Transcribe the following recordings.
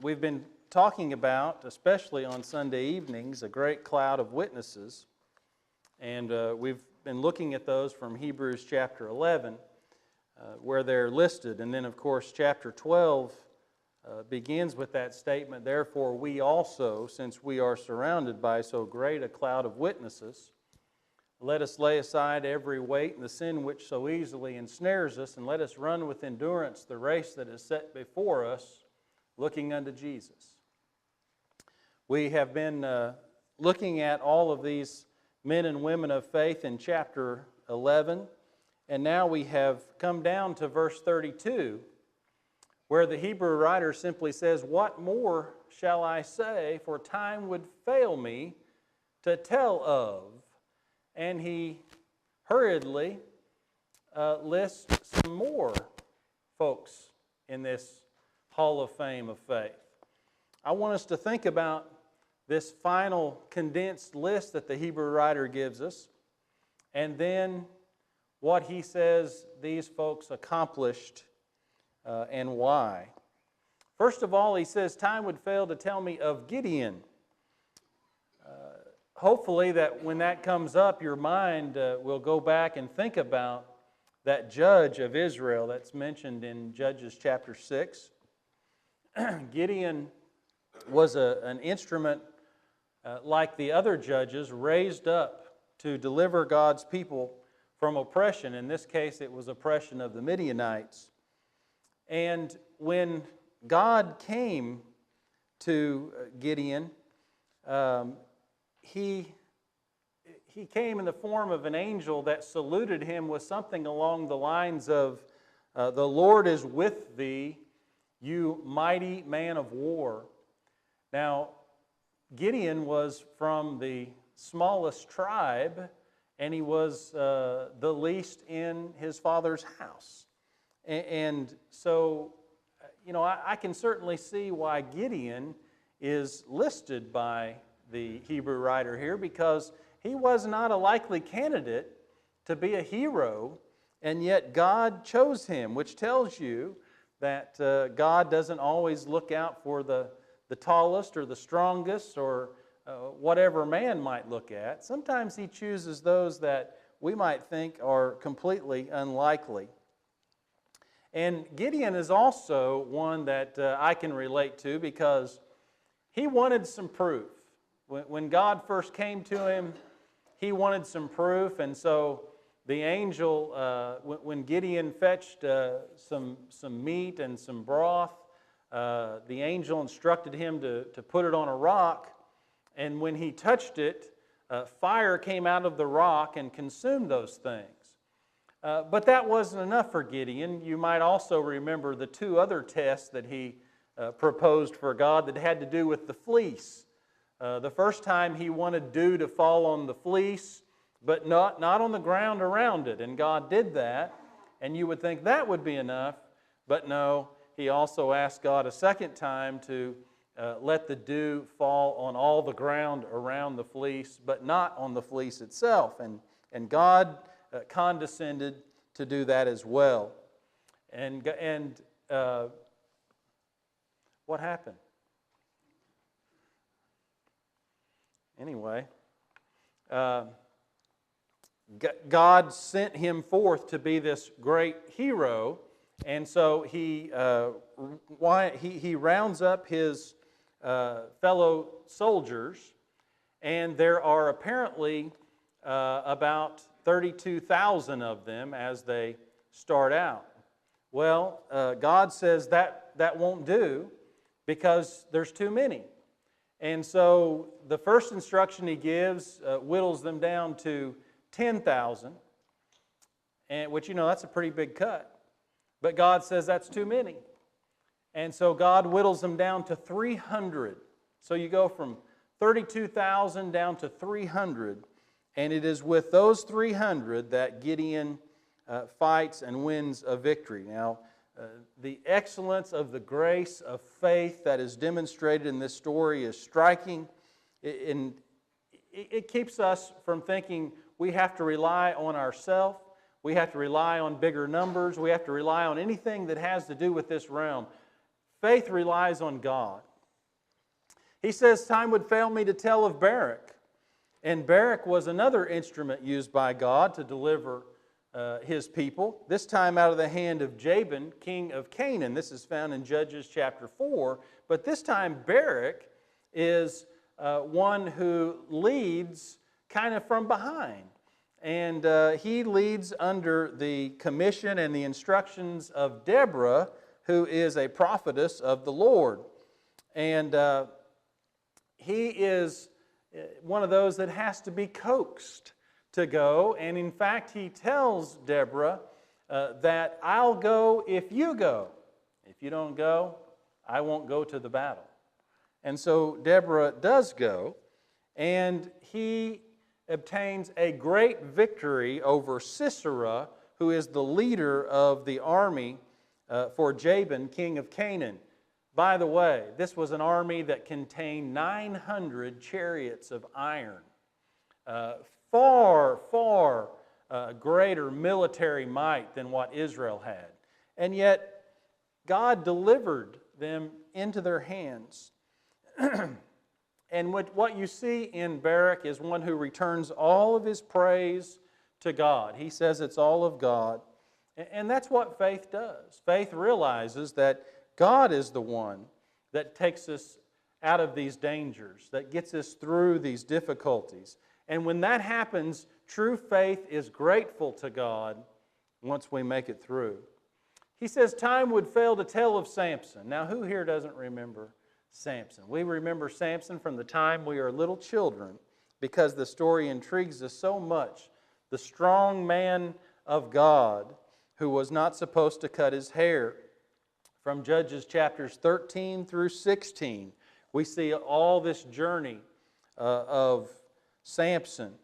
We've been talking about, especially on Sunday evenings, a great cloud of witnesses. And we've been looking at those from Hebrews chapter 11, where they're listed. And then, of course, chapter 12 begins with that statement, "Therefore we also, since we are surrounded by so great a cloud of witnesses, let us lay aside every weight and the sin which so easily ensnares us, and let us run with endurance the race that is set before us, looking unto Jesus." We have been looking at all of these men and women of faith in chapter 11, and now we have come down to verse 32, where the Hebrew writer simply says, "What more shall I say, for time would fail me to tell of." And he hurriedly lists some more folks in this Hall of Fame of faith. I want us to think about this final condensed list that the Hebrew writer gives us, and then what he says these folks accomplished and why. First of all, he says, time would fail to tell me of Gideon. Hopefully that when that comes up, your mind will go back and think about that judge of Israel that's mentioned in Judges chapter 6. Gideon was an instrument like the other judges raised up to deliver God's people from oppression. In this case, it was oppression of the Midianites. And when God came to Gideon, he came in the form of an angel that saluted him with something along the lines of, "The Lord is with thee, you mighty man of war." Now, Gideon was from the smallest tribe, and he was the least in his father's house. And so, I can certainly see why Gideon is listed by the Hebrew writer here, because he was not a likely candidate to be a hero, and yet God chose him, which tells you that God doesn't always look out for the tallest or the strongest or whatever man might look at. Sometimes He chooses those that we might think are completely unlikely. And Gideon is also one that I can relate to, because he wanted some proof. When God first came to him, he wanted some proof, and so the angel, when Gideon fetched some meat and some broth, the angel instructed him to put it on a rock, and when he touched it, fire came out of the rock and consumed those things. But that wasn't enough for Gideon. You might also remember the two other tests that he proposed for God that had to do with the fleece. The first time he wanted dew to fall on the fleece, but not on the ground around it, and God did that, and you would think that would be enough, but no. He also asked God a second time to let the dew fall on all the ground around the fleece, but not on the fleece itself. And God condescended to do that as well. And what happened? Anyway, God sent him forth to be this great hero. And so he rounds up his fellow soldiers, and there are apparently about 32,000 of them as they start out. Well, God says that won't do, because there's too many. And so the first instruction He gives whittles them down to 10,000, which, that's a pretty big cut. But God says that's too many. And so God whittles them down to 300. So you go from 32,000 down to 300. And it is with those 300 that Gideon fights and wins a victory. Now, the excellence of the grace of faith that is demonstrated in this story is striking. It keeps us from thinking we have to rely on ourselves. We have to rely on bigger numbers. We have to rely on anything that has to do with this realm. Faith relies on God. He says, time would fail me to tell of Barak. And Barak was another instrument used by God to deliver His people, this time out of the hand of Jabin, king of Canaan. This is found in Judges chapter 4. But this time Barak is one who leads kind of from behind. And he leads under the commission and the instructions of Deborah, who is a prophetess of the Lord. And he is one of those that has to be coaxed to go. And in fact, he tells Deborah that I'll go if you go. If you don't go, I won't go to the battle. And so Deborah does go, and he obtains a great victory over Sisera, who is the leader of the army for Jabin, king of Canaan. By the way, this was an army that contained 900 chariots of iron. Far greater military might than what Israel had. And yet, God delivered them into their hands. And what you see in Barak is one who returns all of his praise to God. He says it's all of God. And that's what faith does. Faith realizes that God is the one that takes us out of these dangers, that gets us through these difficulties. And when that happens, true faith is grateful to God once we make it through. He says time would fail to tell of Samson. Now, who here doesn't remember Samson? We remember Samson from the time we are little children because the story intrigues us so much. The strong man of God who was not supposed to cut his hair. From Judges chapters 13 through 16, we see all this journey of Samson.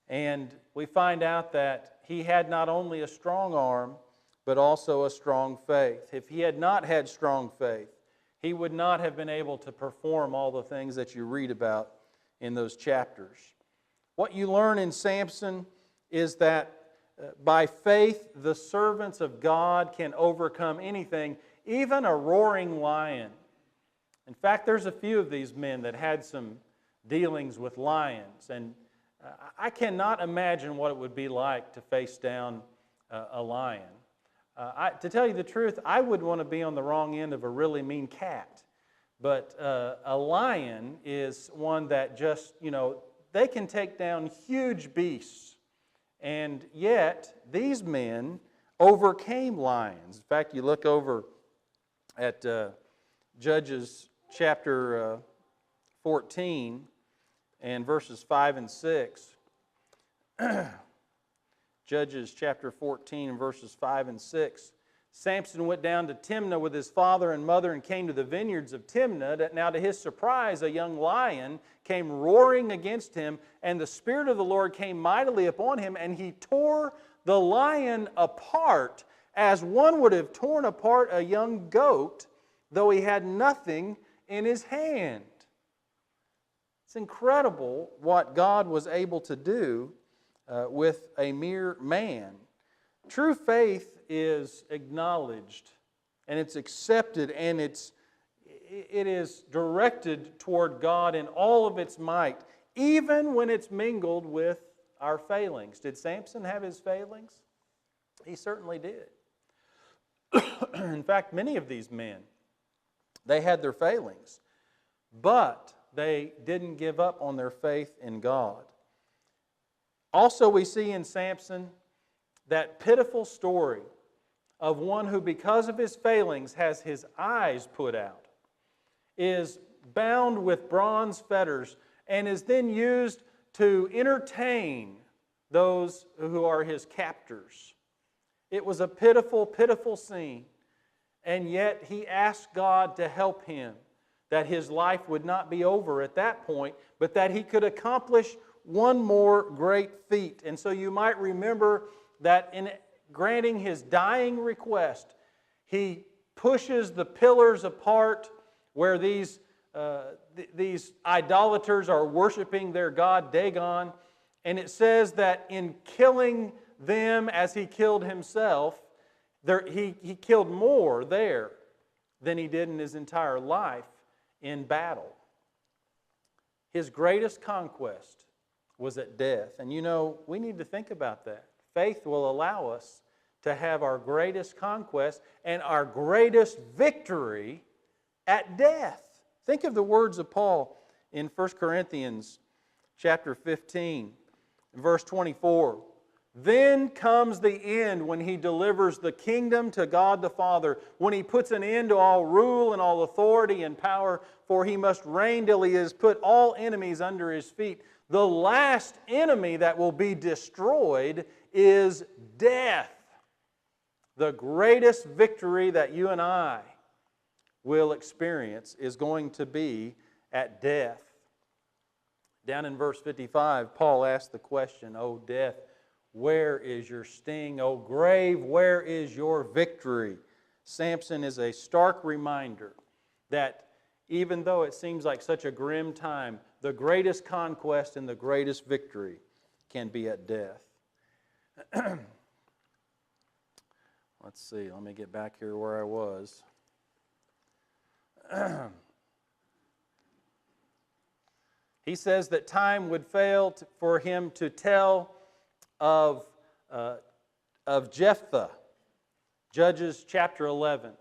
And we find out that he had not only a strong arm, but also a strong faith. If he had not had strong faith, he would not have been able to perform all the things that you read about in those chapters. What you learn in Samson is that by faith, the servants of God can overcome anything, even a roaring lion. In fact, there's a few of these men that had some dealings with lions, and I cannot imagine what it would be like to face down a lion. To tell you the truth, I would want to be on the wrong end of a really mean cat. But a lion is one that just, they can take down huge beasts. And yet, these men overcame lions. In fact, you look over at Judges chapter 14 and verses 5 and 6. Judges chapter 14 and verses 5 and 6. Samson went down to Timnah with his father and mother and came to the vineyards of Timnah. Now to his surprise, a young lion came roaring against him, and the Spirit of the Lord came mightily upon him, and he tore the lion apart as one would have torn apart a young goat, though he had nothing in his hand. It's incredible what God was able to do with a mere man. True faith is acknowledged, and it's accepted, and it is directed toward God in all of its might, even when it's mingled with our failings. Did Samson have his failings? He certainly did. In fact, many of these men, they had their failings, but they didn't give up on their faith in God. Also, we see in Samson that pitiful story of one who, because of his failings, has his eyes put out, is bound with bronze fetters, and is then used to entertain those who are his captors. It was a pitiful, pitiful scene, and yet he asked God to help him, that his life would not be over at that point, but that he could accomplish one more great feat. And so you might remember that in granting his dying request, he pushes the pillars apart where these idolaters are worshiping their god Dagon. And it says that in killing them as he killed himself, he killed more there than he did in his entire life in battle. His greatest conquest was at death. And you know, we need to think about that. Faith will allow us to have our greatest conquest and our greatest victory at death. Think of the words of Paul in 1 Corinthians chapter 15, verse 24. Then comes the end when He delivers the kingdom to God the Father, when He puts an end to all rule and all authority and power, for He must reign till He has put all enemies under His feet. The last enemy that will be destroyed is death. The greatest victory that you and I will experience is going to be at death. Down in verse 55, Paul asked the question, "O death, where is your sting? O grave, where is your victory?" Samson is a stark reminder that even though it seems like such a grim time, the greatest conquest and the greatest victory can be at death. Let's see, let me get back here where I was. He says that time would fail for him to tell of Jephthah. Judges chapter 11.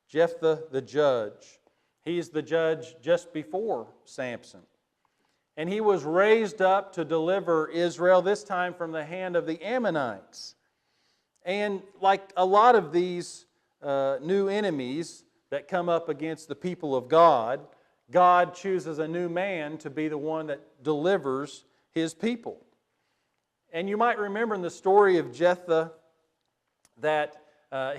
Jephthah the judge. He's the judge just before Samson. And he was raised up to deliver Israel, this time from the hand of the Ammonites. And like a lot of these new enemies that come up against the people of God, God chooses a new man to be the one that delivers His people. And you might remember in the story of Jephthah that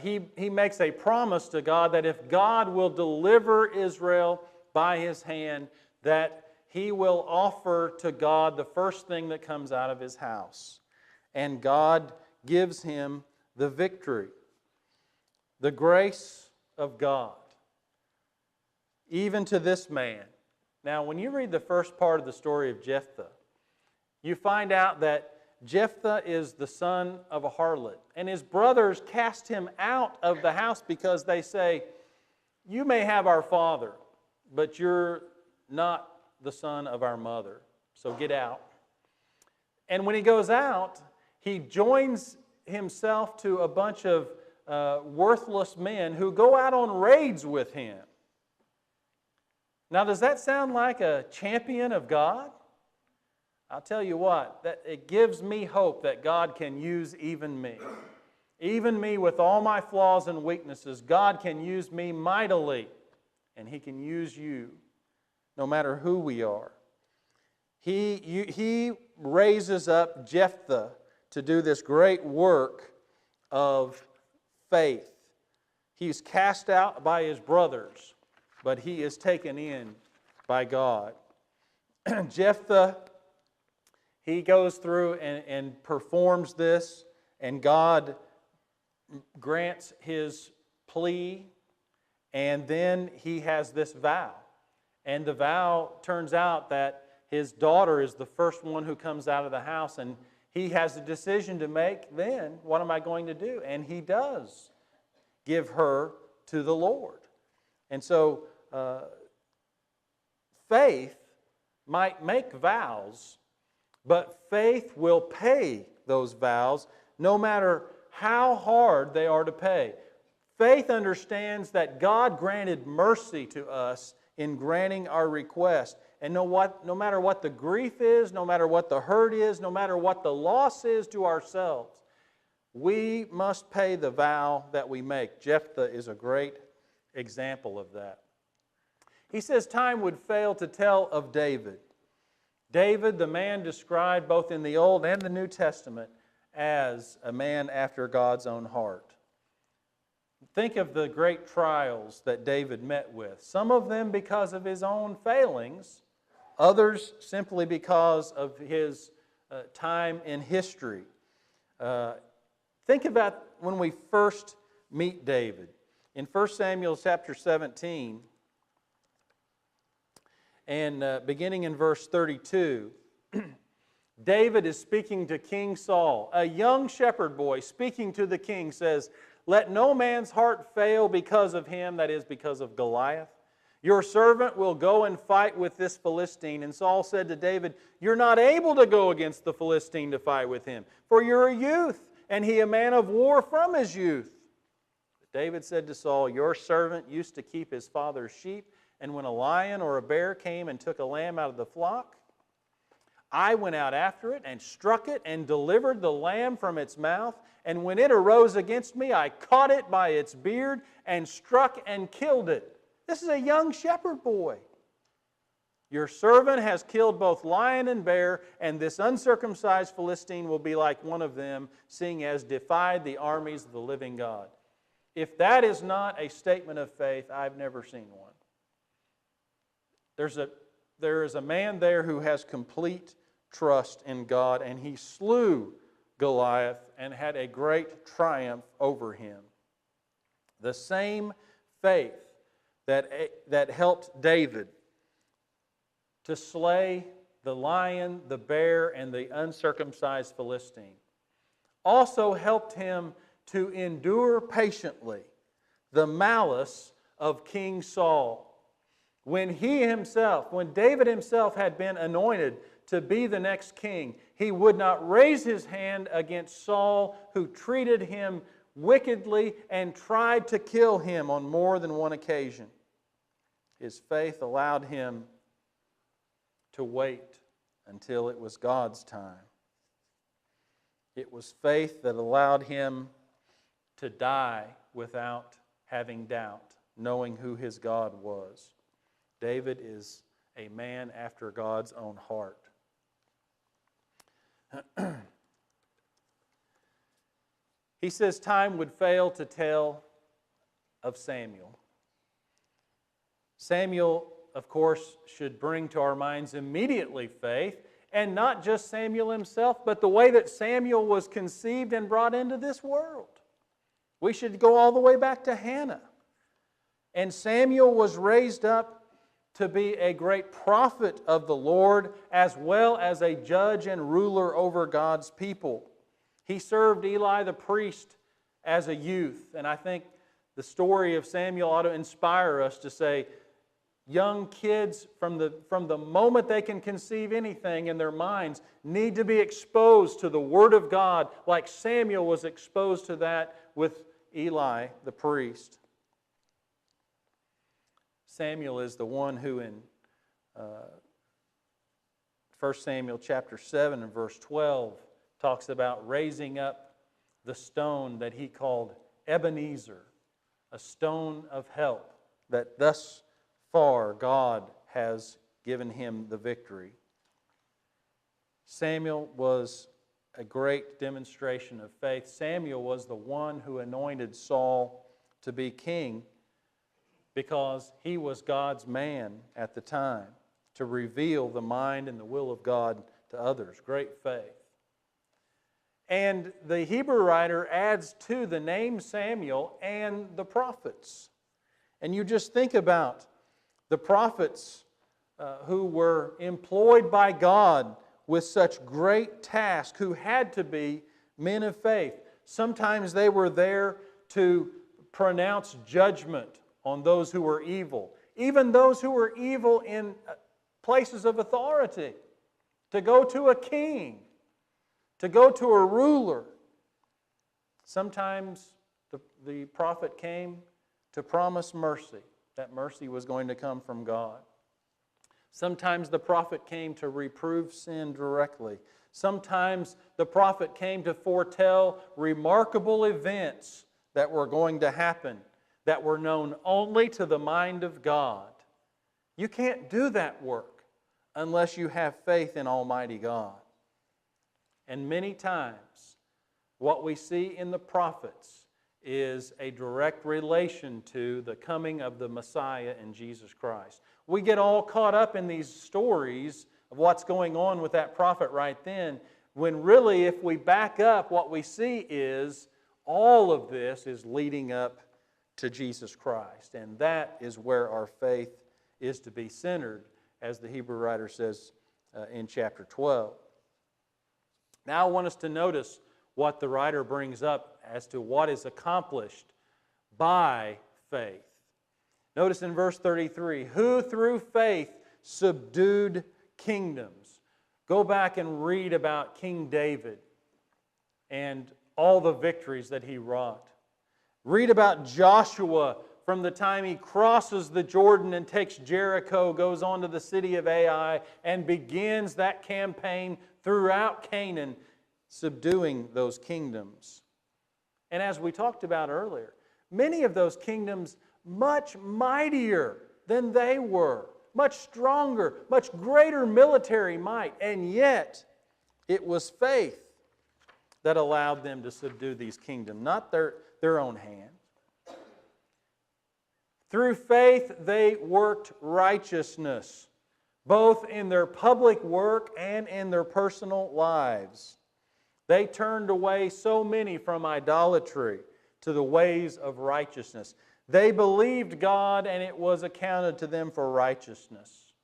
he makes a promise to God that if God will deliver Israel by His hand, that he will offer to God the first thing that comes out of his house. And God gives him the victory. The grace of God, even to this man. Now, when you read the first part of the story of Jephthah, you find out that Jephthah is the son of a harlot. And his brothers cast him out of the house because they say, "You may have our father, but you're not the son of our mother, so get out." And when he goes out, he joins himself to a bunch of worthless men who go out on raids with him. Now, does that sound like a champion of God? I'll tell you what, that it gives me hope that God can use even me. Even me with all my flaws and weaknesses, God can use me mightily, and He can use you no matter who we are. He raises up Jephthah to do this great work of faith. He's cast out by his brothers, but he is taken in by God. Jephthah, he goes through and performs this, and God grants his plea, and then he has this vow. And the vow turns out that his daughter is the first one who comes out of the house, and he has a decision to make then. What am I going to do? And he does give her to the Lord. And so faith might make vows, but faith will pay those vows no matter how hard they are to pay. Faith understands that God granted mercy to us in granting our request. And no matter what the grief is, no matter what the hurt is, no matter what the loss is to ourselves, we must pay the vow that we make. Jephthah is a great example of that. He says time would fail to tell of David. David, the man described both in the Old and the New Testament as a man after God's own heart. Think of the great trials that David met with. Some of them because of his own failings, others simply because of his time in history. Think about when we first meet David. In 1 Samuel chapter 17, and beginning in verse 32, David is speaking to King Saul. A young shepherd boy speaking to the king says, "Let no man's heart fail because of him," that is, because of Goliath, Your servant will go and fight with this Philistine. And Saul said to David, you're not able to go against the Philistine to fight with him, for you're a youth, and he a man of war from his youth. But David said to Saul, your servant used to keep his father's sheep, and when a lion or a bear came and took a lamb out of the flock, I went out after it and struck it and delivered the lamb from its mouth. And when it arose against me, I caught it by its beard and struck and killed it. This is a young shepherd boy. Your servant has killed both lion and bear, and this uncircumcised Philistine will be like one of them, seeing he has defied the armies of the living God. If that is not a statement of faith, I've never seen one. There is a man there who has complete trust in God, and he slew Goliath and had a great triumph over him. The same faith that helped David to slay the lion, the bear, and the uncircumcised Philistine also helped him to endure patiently the malice of King Saul. When David himself had been anointed to be the next king, he would not raise his hand against Saul, who treated him wickedly and tried to kill him on more than one occasion. His faith allowed him to wait until it was God's time. It was faith that allowed him to die without having doubt, knowing who his God was. David is a man after God's own heart. He says time would fail to tell of Samuel. Samuel, of course, should bring to our minds immediately faith, and not just Samuel himself, but the way that Samuel was conceived and brought into this world. We should go all the way back to Hannah. And Samuel was raised up to be a great prophet of the Lord, as well as a judge and ruler over God's people. He served Eli the priest as a youth, and I think the story of Samuel ought to inspire us to say, young kids, from the moment they can conceive anything in their minds, need to be exposed to the Word of God, like Samuel was exposed to that with Eli the priest. Samuel is the one who in 1 Samuel chapter 7 and verse 12 talks about raising up the stone that he called Ebenezer, a stone of help, that thus far God has given him the victory. Samuel was a great demonstration of faith. Samuel was the one who anointed Saul to be king, because he was God's man at the time to reveal the mind and the will of God to others. Great faith. And the Hebrew writer adds to the name Samuel and the prophets. And you just think about the prophets who were employed by God with such great tasks, who had to be men of faith. Sometimes they were there to pronounce judgment on those who were evil, even those who were evil in places of authority, to go to a king, to go to a ruler. Sometimes the prophet came to promise mercy. That mercy was going to come from God. Sometimes the prophet came to reprove sin directly. Sometimes the prophet came to foretell remarkable events that were going to happen, that were known only to the mind of God. You can't do that work unless you have faith in Almighty God. And many times, what we see in the prophets is a direct relation to the coming of the Messiah in Jesus Christ. We get all caught up in these stories of what's going on with that prophet right then, when really, if we back up, what we see is all of this is leading up to Jesus Christ. And that is where our faith is to be centered, as the Hebrew writer says in chapter 12. Now I want us to notice what the writer brings up as to what is accomplished by faith. Notice in verse 33, who through faith subdued kingdoms. Go back and read about King David and all the victories that he wrought. Read about Joshua from the time he crosses the Jordan and takes Jericho, goes on to the city of Ai, and begins that campaign throughout Canaan, subduing those kingdoms. And as we talked about earlier, many of those kingdoms much mightier than they were, much stronger, much greater military might, and yet it was faith that allowed them to subdue these kingdoms, not their own hand. Through faith they worked righteousness, both in their public work and in their personal lives. They turned away so many from idolatry to the ways of righteousness. They believed God, and it was accounted to them for righteousness.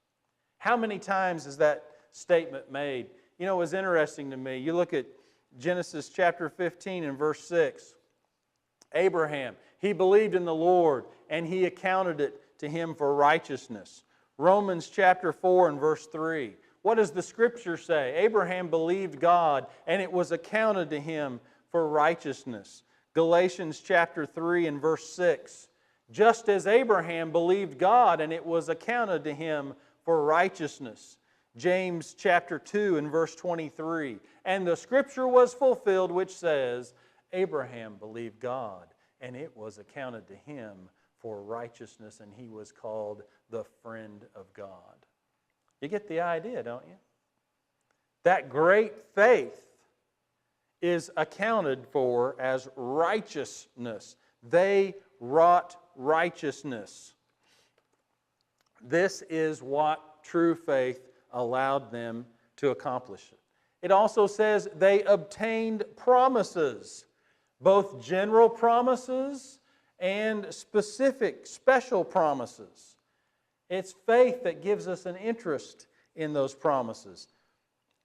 How many times is that statement made? You know, it was interesting to me. You look at Genesis chapter 15 and verse 6. Abraham, he believed in the Lord, and He accounted it to him for righteousness. Romans chapter 4 and verse 3. What does the Scripture say? Abraham believed God, and it was accounted to him for righteousness. Galatians chapter 3 and verse 6. Just as Abraham believed God, and it was accounted to him for righteousness. James chapter 2 and verse 23. And the Scripture was fulfilled, which says, Abraham believed God, and it was accounted to him for righteousness, and he was called the friend of God. You get the idea, don't you? That great faith is accounted for as righteousness. They wrought righteousness. This is what true faith allowed them to accomplish it. It also says they obtained promises, both general promises and specific, special promises. It's faith that gives us an interest in those promises.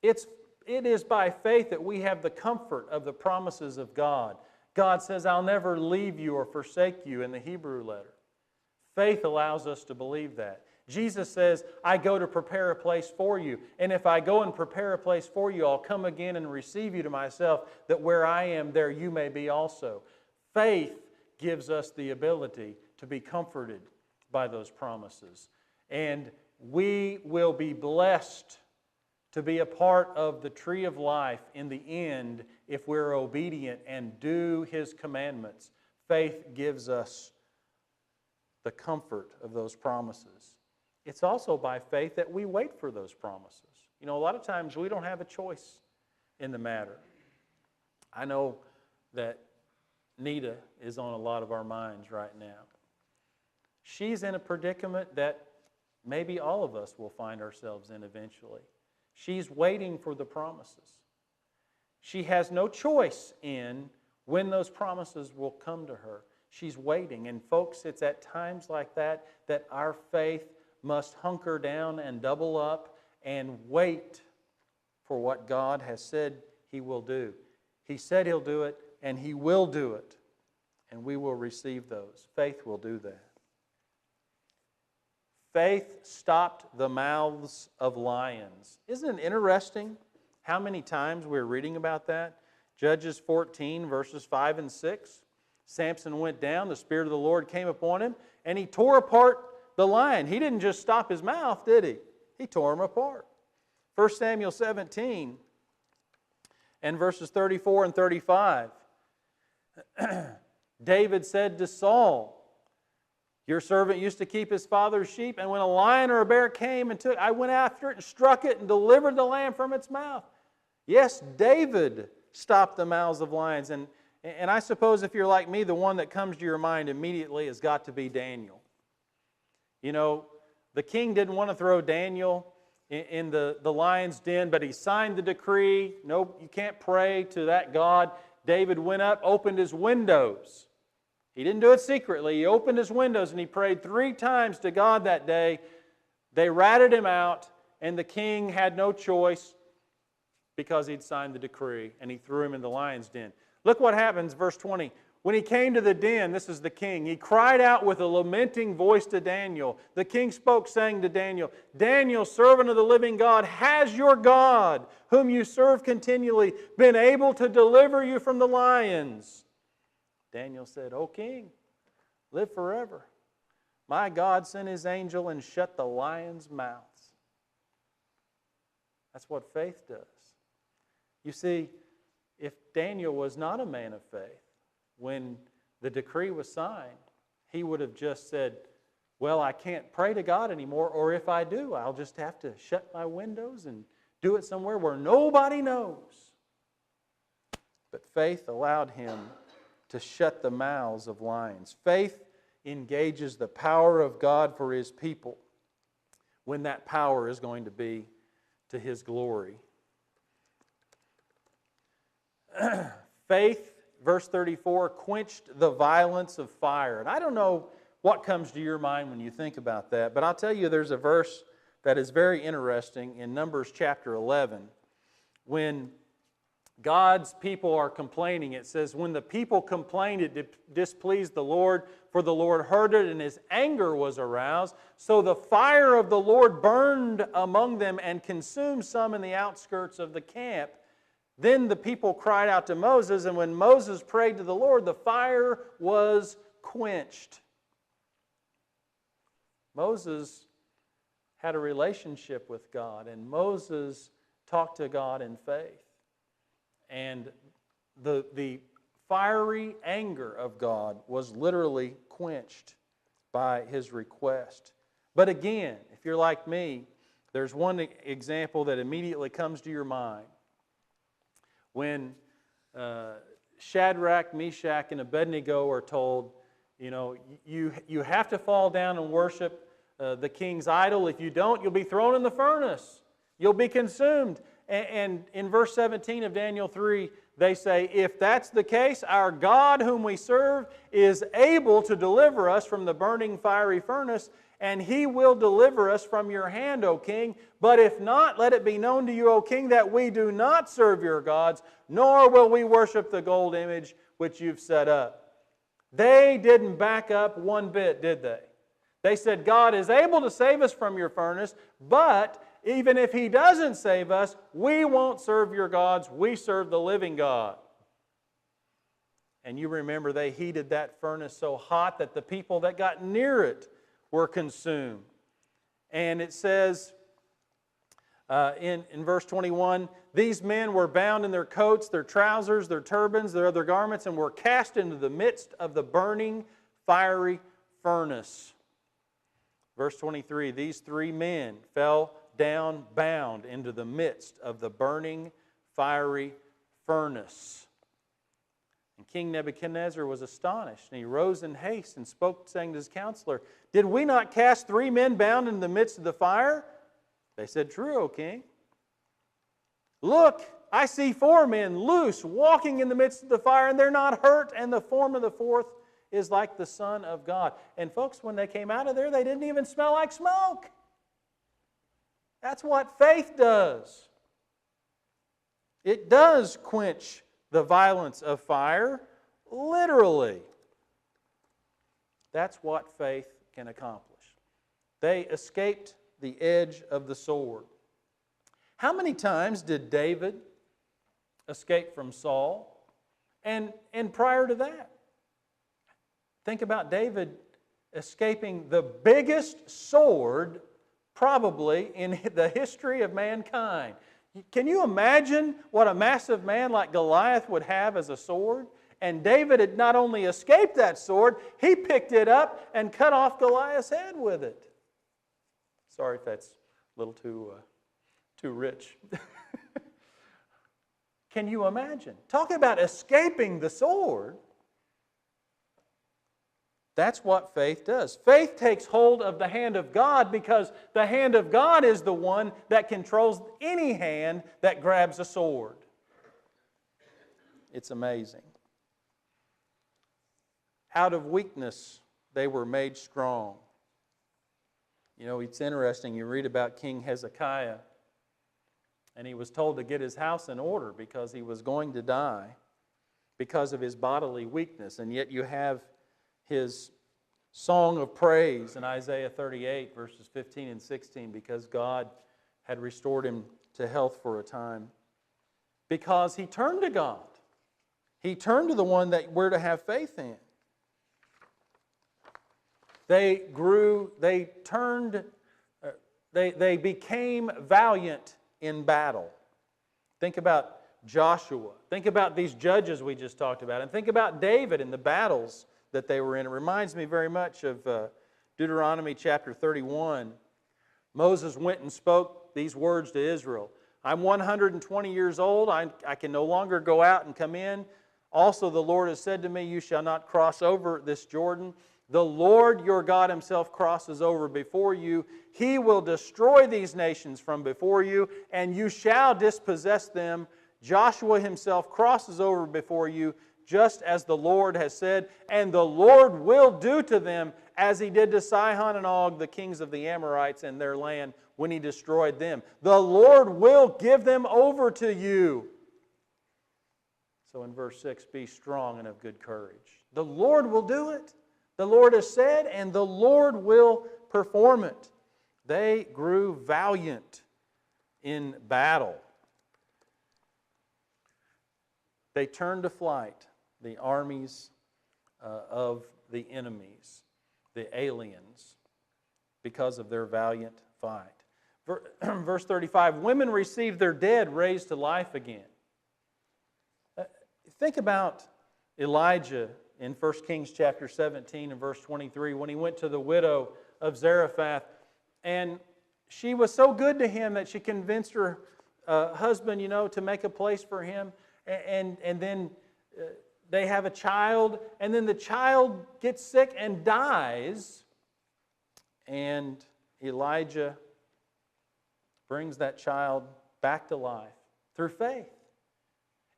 It is by faith that we have the comfort of the promises of God. God says, I'll never leave you or forsake you in the Hebrew letter. Faith allows us to believe that. Jesus says, I go to prepare a place for you. And if I go and prepare a place for you, I'll come again and receive you to myself, that where I am, there you may be also. Faith gives us the ability to be comforted by those promises. And we will be blessed to be a part of the tree of life in the end if we're obedient and do His commandments. Faith gives us the comfort of those promises. It's also by faith that we wait for those promises. You know, a lot of times we don't have a choice in the matter. I know that Nita is on a lot of our minds right now. She's in a predicament that maybe all of us will find ourselves in eventually. She's waiting for the promises. She has no choice in when those promises will come to her. She's waiting. And folks, it's at times like that that our faith must hunker down and double up and wait for what God has said He will do. He said He'll do it, and He will do it. And we will receive those. Faith will do that. Faith stopped the mouths of lions. Isn't it interesting how many times we're reading about that? Judges 14, verses 5 and 6. Samson went down, the Spirit of the Lord came upon him, and he tore apart the lion. He didn't just stop his mouth, did he? He tore him apart. 1 Samuel 17 and verses 34 and 35. David said to Saul, your servant used to keep his father's sheep, and when a lion or a bear came and took, I went after it and struck it and delivered the lamb from its mouth. Yes, David stopped the mouths of lions. And I suppose if you're like me, the one that comes to your mind immediately has got to be Daniel. You know, the king didn't want to throw Daniel in the lion's den, but he signed the decree. No, you can't pray to that God. David went up, opened his windows. He didn't do it secretly. He opened his windows and he prayed 3 times to God that day. They ratted him out, and the king had no choice because he'd signed the decree, and he threw him in the lion's den. Look what happens, verse 20. When he came to the den, this is the king, he cried out with a lamenting voice to Daniel. The king spoke, saying to Daniel, Daniel, servant of the living God, has your God, whom you serve continually, been able to deliver you from the lions? Daniel said, O king, live forever. My God sent His angel and shut the lions' mouths. That's what faith does. You see, if Daniel was not a man of faith, when the decree was signed, he would have just said, well, I can't pray to God anymore, or if I do, I'll just have to shut my windows and do it somewhere where nobody knows. But faith allowed him to shut the mouths of lions. Faith engages the power of God for His people when that power is going to be to His glory. Faith, verse 34, quenched the violence of fire. And I don't know what comes to your mind when you think about that, but I'll tell you there's a verse that is very interesting in Numbers chapter 11. When God's people are complaining, it says, when the people complained, it displeased the Lord, for the Lord heard it, and His anger was aroused. So the fire of the Lord burned among them and consumed some in the outskirts of the camp. Then the people cried out to Moses, and when Moses prayed to the Lord, the fire was quenched. Moses had a relationship with God, and Moses talked to God in faith. And the fiery anger of God was literally quenched by his request. But again, if you're like me, there's one example that immediately comes to your mind. When Shadrach, Meshach, and Abednego are told, you have to fall down and worship the king's idol. If you don't, you'll be thrown in the furnace. You'll be consumed. And in verse 17 of Daniel 3, they say, if that's the case, our God whom we serve is able to deliver us from the burning fiery furnace, and He will deliver us from your hand, O king. But if not, let it be known to you, O king, that we do not serve your gods, nor will we worship the gold image which you've set up. They didn't back up one bit, did they? They said, God is able to save us from your furnace, but even if He doesn't save us, we won't serve your gods. We serve the living God. And you remember they heated that furnace so hot that the people that got near it were consumed. And it says in verse 21, these men were bound in their coats, their trousers, their turbans, their other garments, and were cast into the midst of the burning fiery furnace. Verse 23, these three men fell down bound into the midst of the burning fiery furnace. And King Nebuchadnezzar was astonished, and he rose in haste and spoke, saying to his counselor, did we not cast three men bound in the midst of the fire? They said, true, O king. Look, I see four men loose, walking in the midst of the fire, and they're not hurt, and the form of the fourth is like the Son of God. And folks, when they came out of there, they didn't even smell like smoke. That's what faith does. It does quench the violence of fire, literally. That's what faith can accomplish. They escaped the edge of the sword. How many times did David escape from Saul? And prior to that, think about David escaping the biggest sword probably in the history of mankind. Can you imagine what a massive man like Goliath would have as a sword? And David had not only escaped that sword, he picked it up and cut off Goliath's head with it. Sorry if that's a little too rich. Can you imagine? Talk about escaping the sword. That's what faith does. Faith takes hold of the hand of God because the hand of God is the one that controls any hand that grabs a sword. It's amazing. Out of weakness, they were made strong. It's interesting. You read about King Hezekiah, and he was told to get his house in order because he was going to die. because of his bodily weakness. And yet you have his song of praise in Isaiah 38, verses 15 and 16, because God had restored him to health for a time. Because he turned to God. He turned to the one that we're to have faith in. They grew, they turned, they became valiant in battle. Think about Joshua. Think about these judges we just talked about. And think about David and the battles that they were in. It reminds me very much of Deuteronomy chapter 31. Moses went and spoke these words to Israel. I'm 120 years old. I can no longer go out and come in. Also the Lord has said to me, you shall not cross over this Jordan. The Lord your God himself crosses over before you. He will destroy these nations from before you, and you shall dispossess them. Joshua himself crosses over before you, just as the Lord has said, and the Lord will do to them as he did to Sihon and Og, the kings of the Amorites in their land, when he destroyed them. The Lord will give them over to you. So in verse 6, be strong and of good courage. The Lord will do it. The Lord has said, and the Lord will perform it. They grew valiant in battle. They turned to flight the armies of the enemies, the aliens, because of their valiant fight. Verse 35, women received their dead raised to life again. Think about Elijah in 1 Kings chapter 17 and verse 23 when he went to the widow of Zarephath, and she was so good to him that she convinced her husband, to make a place for him, and then they have a child, and then the child gets sick and dies, and Elijah brings that child back to life through faith.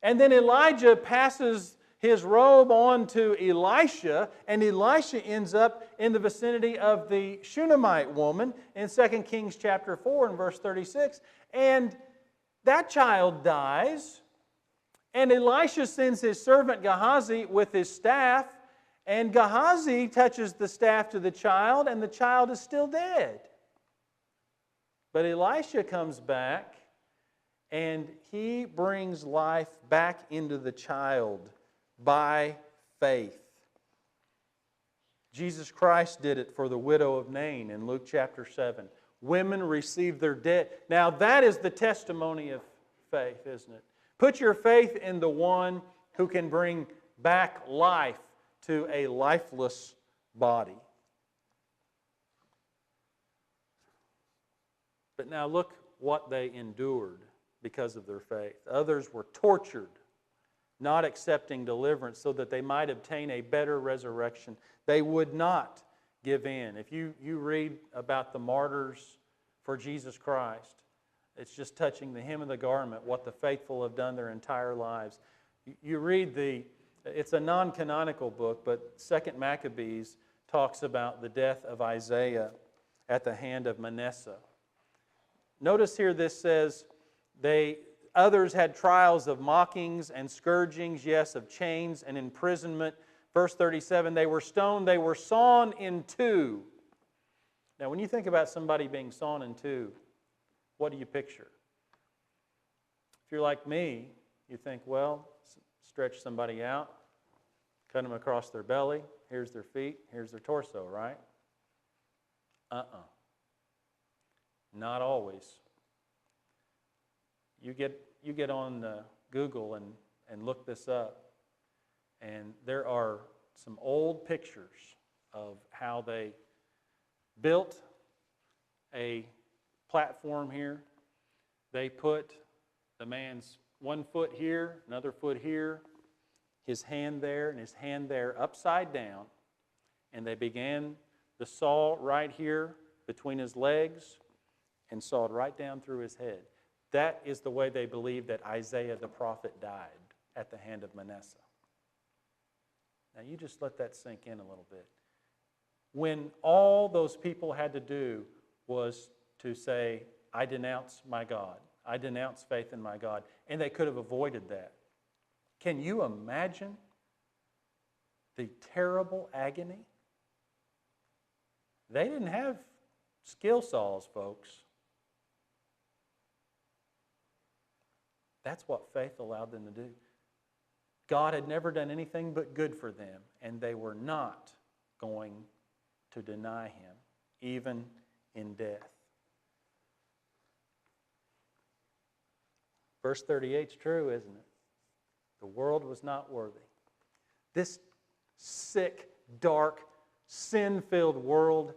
And then Elijah passes his robe on to Elisha, and Elisha ends up in the vicinity of the Shunammite woman in 2 Kings chapter 4 and verse 36. And that child dies, and Elisha sends his servant Gehazi with his staff, and Gehazi touches the staff to the child, and the child is still dead. But Elisha comes back, and he brings life back into the child by faith. Jesus Christ did it for the widow of Nain in Luke chapter 7. Women received their dead. Now that is the testimony of faith, isn't it? Put your faith in the one who can bring back life to a lifeless body. But now look what they endured because of their faith. Others were tortured, not accepting deliverance so that they might obtain a better resurrection. They would not give in. If you read about the martyrs for Jesus Christ, it's just touching the hem of the garment, what the faithful have done their entire lives. You read it's a non-canonical book, but 2 Maccabees talks about the death of Isaiah at the hand of Manasseh. Notice here this says, others had trials of mockings and scourgings, yes, of chains and imprisonment. Verse 37, they were stoned, they were sawn in two. Now, when you think about somebody being sawn in two, what do you picture? If you're like me, you think, well, stretch somebody out, cut them across their belly, here's their feet, here's their torso, right? Not always. You get on Google and look this up, and there are some old pictures of how they built a platform here. They put the man's one foot here, another foot here, his hand there, and his hand there upside down, and they began the saw right here between his legs and sawed right down through his head. That is the way they believe that Isaiah the prophet died, at the hand of Manasseh. Now you just let that sink in a little bit. When all those people had to do was to say, I denounce my God. I denounce faith in my God. And they could have avoided that. Can you imagine the terrible agony? They didn't have skill saws, folks. That's what faith allowed them to do. God had never done anything but good for them, and they were not going to deny Him, even in death. Verse 38 is true, isn't it? The world was not worthy. This sick, dark, sin-filled world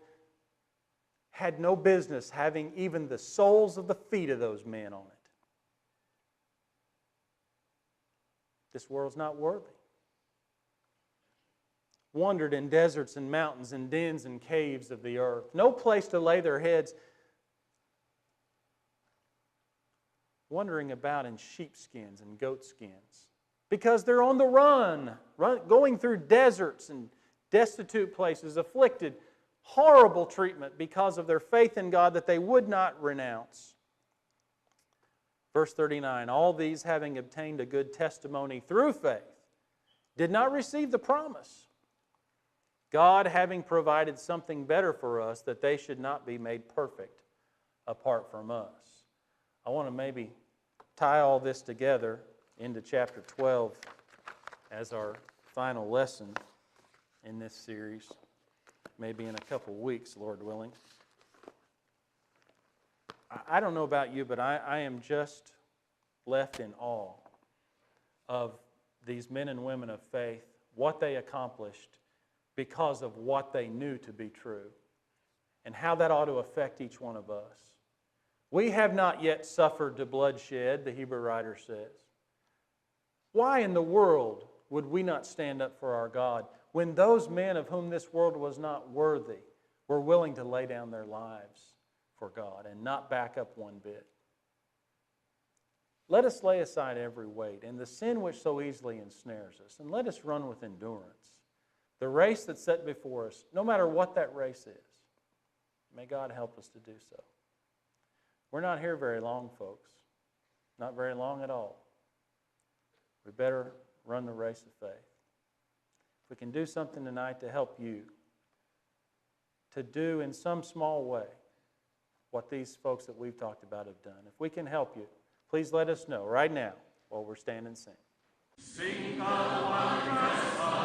had no business having even the soles of the feet of those men on it. This world's not worthy. Wandered in deserts and mountains and dens and caves of the earth. No place to lay their heads. Wandering about in sheepskins and goatskins. Because they're on the run, going through deserts and destitute places, afflicted, horrible treatment because of their faith in God that they would not renounce. Verse 39, all these having obtained a good testimony through faith, did not receive the promise. God having provided something better for us, that they should not be made perfect apart from us. I want to maybe tie all this together into chapter 12 as our final lesson in this series, maybe in a couple weeks, Lord willing. I don't know about you, but I am just left in awe of these men and women of faith, what they accomplished because of what they knew to be true, and how that ought to affect each one of us. We have not yet suffered the bloodshed, the Hebrew writer says. Why in the world would we not stand up for our God when those men of whom this world was not worthy were willing to lay down their lives for God and not back up one bit? Let us lay aside every weight and the sin which so easily ensnares us, and let us run with endurance the race that's set before us, no matter what that race is. May God help us to do so. We're not here very long, folks. Not very long at all. We better run the race of faith. If we can do something tonight to help you to do in some small way what these folks that we've talked about have done, if we can help you, please let us know right now while we're standing and singing. Sing the wondrous song.